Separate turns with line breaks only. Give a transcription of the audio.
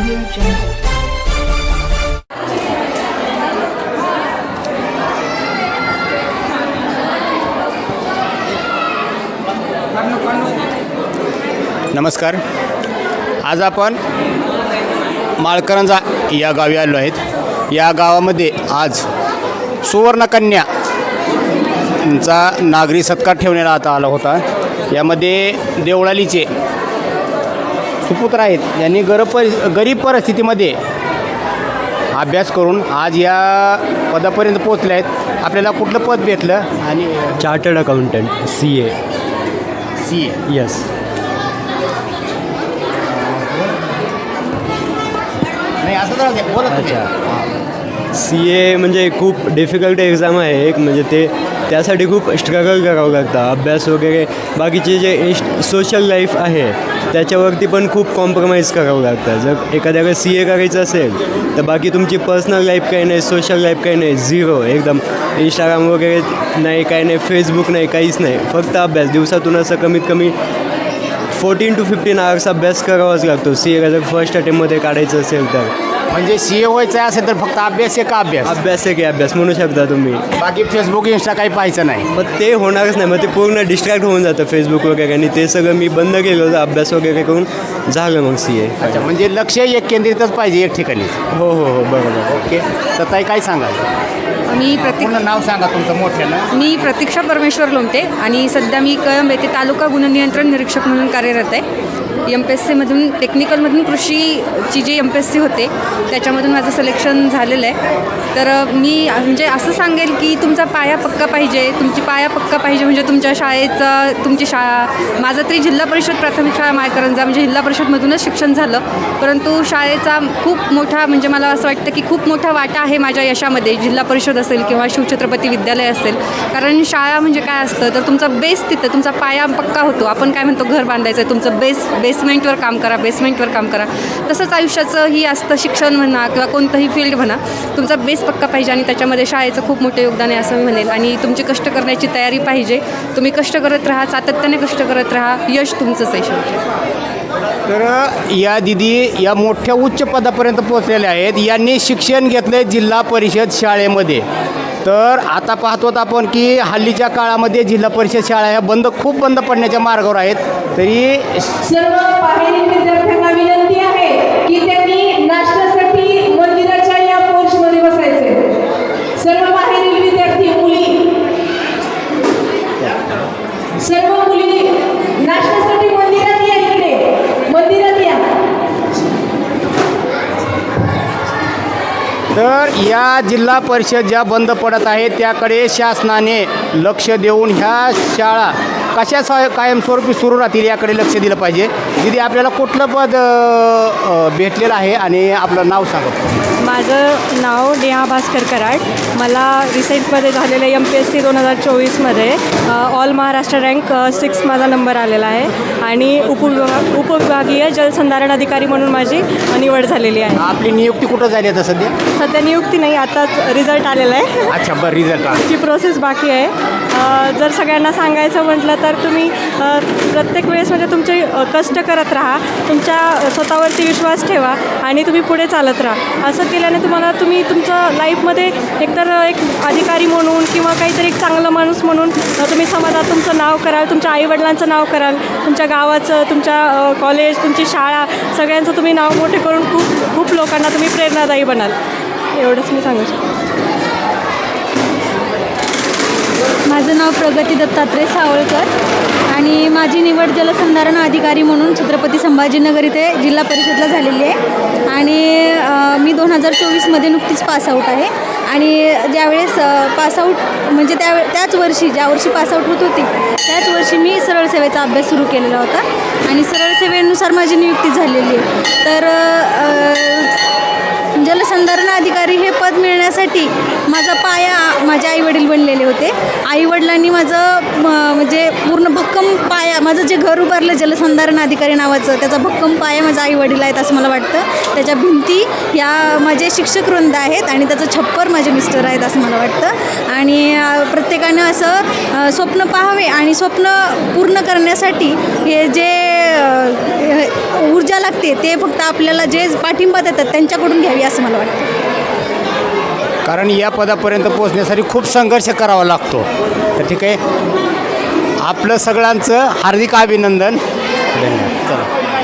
Audio Jungle.
नमस्कार. आज आपण माळकरंजा या गावी आलो आहेत. या गावामध्ये आज सुवर्णकन्याचा नागरी सत्कार ठेवण्यात आला होता. यामध्ये देवळालीचे सुपुत्र आहेत. यांनी गरीब परिस्थितीमध्ये अभ्यास करून आज या पदापर्यंत पोहोचले आहेत. आपल्याला कुठलं पद भेटलं? आणि
चार्टर्ड अकाउंटंट CA. यस.
नाही असं तर बोला.
अच्छा. CA म्हणजे खूप डिफिकल्ट एक्झाम आहे एक. म्हणजे त्यासाठी खूप स्ट्रगल करावं लागतं. अभ्यास वगैरे बाकीचे जे सोशल लाईफ आहे त्याच्यावरती पण खूप कॉम्प्रोमाइज करावं लागतं. जर एखाद्याला CA करायचं असेल तर बाकी तुमची पर्सनल लाईफ काही नाही, सोशल लाईफ काही नाही, झिरो एकदम. इंस्टाग्राम वगैरे नाही, काही नाही, फेसबुक नाही, काहीच नाही. फक्त अभ्यास. दिवसातून असं कमीत कमी 14 to 15 आवर्स अभ्यास करावाच लागतो CA जर फर्स्ट अटेम्पमध्ये काढायचं असेल तर.
म्हणजे CA व्हायचं असेल तर फक्त अभ्यास आहे का अभ्यास?
अभ्यास आहे की अभ्यास म्हणू शकता तुम्ही.
बाकी फेसबुक इंस्टा काही पाहायचं नाही.
मग ते होणारच नाही. मग ते पूर्ण डिस्ट्रॅक्ट होऊन जातं फेसबुक वगैरे. आणि ते सगळं मी बंद केलं होतं. अभ्यास वगैरे करून झालं मग CA.
अच्छा, म्हणजे लक्ष एक केंद्रितच पाहिजे एक ठिकाणी.
हो हो हो बरोबर.
ओके. तर ताई काय सांगाल? पूर्ण नाव सांगा तुमचं मोठ्यानं.
मी प्रतीक्षा परमेश्वर लोमटे आणि सध्या मी कळंब येथे तालुका गुणनियंत्रण निरीक्षक म्हणून कार्यरत आहे. MPSCमधून टेक्निकलमधून कृषीची जी MPSC होते त्याच्यामधून माझं सिलेक्शन झालेलं आहे. तर मी म्हणजे असं सांगेल की तुमचा पाया पक्का पाहिजे. तुमची पाया पक्का पाहिजे म्हणजे तुमच्या शाळेचा, तुमची शाळा. माझं तरी जिल्हा परिषद प्राथमिक शाळा माळकरंजा म्हणजे जिल्हा परिषदमधूनच शिक्षण झालं. परंतु शाळेचा खूप मोठा म्हणजे मला असं वाटतं की खूप मोठा वाटा आहे माझ्या यशामध्ये. जिल्हा परिषद असेल किंवा शिवछत्रपती विद्यालय असेल. कारण शाळा म्हणजे काय असतं तर तुमचा बेस तिथं तुमचा पाया पक्का होतो. आपण काय म्हणतो घर बांधायचं आहे, तुमचं बेसमेंटवर काम करा, बेसमेंटवर काम करा. तसंच आयुष्याचं ही असतं. शिक्षण म्हणा किंवा कोणतंही फील्ड म्हणा, तुमचा बेस पक्का पाहिजे आणि त्याच्यामध्ये शाळेचं खूप मोठं योगदान आहे असं मी म्हणेल. आणि तुमची कष्ट करण्याची तयारी पाहिजे. तुम्ही कष्ट करत राहा, सातत्याने कष्ट करत राहा, यश तुमचंच आहे शेवटी.
तर या दिदी या मोठ्या उच्च पदापर्यंत पोहोचलेल्या आहेत. यांनी शिक्षण घेतले जिल्हा परिषद शाळेमध्ये. तर आता पाहतो आपण की हल्लीच्या काळामध्ये जिल्हा परिषद शाळा ह्या खूप बंद पडण्याच्या मार्गावर आहेत. तरी
सर्व बाहेरील विद्यार्थ्यांना विनंती आहे की त्यांनी नाश्त्यासाठी मंदिराच्या या पोर्चमध्ये बसायचे. सर्व बाहेरील विद्यार्थी सर्व मुली नाश्त्यासाठी मंदिरात या. इकडे मंदिरात या.
तर या जिल्हा परिषद ज्या बंद पडत आहेत त्याकडे शासनाने लक्ष देऊन ह्या शाळा कशा कायमस्वरूपी सुरू राहतील याकडे लक्ष दिलं पाहिजे. दिदी आपल्याला कुठलं पद भेटलेलं आहे आणि आपलं नाव सांगा.
माझं नाव नेहा भास्कर कराड. मला रिसेंटमध्ये झालेलं MPSC 2024मध्ये ऑल महाराष्ट्र रँक 6 माझा नंबर आलेला आहे. आणि उपविभागीय जलसंधारण अधिकारी म्हणून माझी निवड झालेली आहे.
आपली नियुक्ती कुठं झाली आता
सध्या नियुक्ती नाही, आताच रिझल्ट आलेला आहे.
अच्छा, बरं. रिझल्ट
ची प्रोसेस बाकी आहे. जर सगळ्यांना सांगायचं म्हटलं तर तुम्ही प्रत्येक वेळेस म्हणजे तुमचे कष्ट करत राहा, तुमच्या स्वतःवरती विश्वास ठेवा आणि तुम्ही पुढे चालत राहा. असं केल्याने तुम्ही तुमचं लाईफमध्ये एकतर एक अधिकारी म्हणून किंवा काहीतरी एक चांगलं माणूस म्हणून तुम्ही समाजात तुमचं नाव कराल, तुमच्या आईवडिलांचं नाव कराल, तुमच्या गावाचं, तुमच्या कॉलेज, तुमची शाळा सगळ्यांचं तुम्ही नाव मोठे करून खूप लोकांना तुम्ही प्रेरणादायी बनाल. एवढंच मी सांगू शकतो.
माझं नाव प्रगती दत्तात्रय सावळकर आणि माझी निवड जलसंधारण अधिकारी म्हणून छत्रपती संभाजीनगर इथे जिल्हा परिषदला झालेली आहे. आणि मी 2024मध्ये नुकतीच पासआउट आहे. आणि ज्यावेळेस पासआउट म्हणजे त्याच वर्षी ज्या वर्षी पासआउट होत होती त्याच वर्षी मी सरळ सेवेचा अभ्यास सुरू केलेला होता आणि सरळ सेवेनुसार माझी नियुक्ती झालेली आहे. तर जलसंधारण अधिकारी हे पद मिळण्यासाठी माझा पाया माझे आईवडील बनलेले होते. आईवडिलांनी माझं म्हणजे पूर्ण भक्कम पाया, माझं जे घर उभारलं जलसंधारण अधिकारी नावाचं, त्याचा भक्कम पाया माझे आईवडील आहेत असं मला वाटतं. त्याच्या भिंती या माझे शिक्षक वृंद आहेत आणि त्याचं छप्पर माझे मिस्टर आहेत असं मला वाटतं. आणि प्रत्येकानं असं स्वप्न पाहावे आणि स्वप्न पूर्ण करण्यासाठी हे जे ऊर्जा लागते ते फक्त आपल्याला जे पाठिंबा देतात त्यांच्याकडून घ्यावी असं मला वाटतं.
कारण या पदापर्यंत पोहोचण्यासाठी खूप संघर्ष करावा लागतो. तर ठीक आहे, आपलं सगळ्यांचं हार्दिक अभिनंदन. धन्यवाद.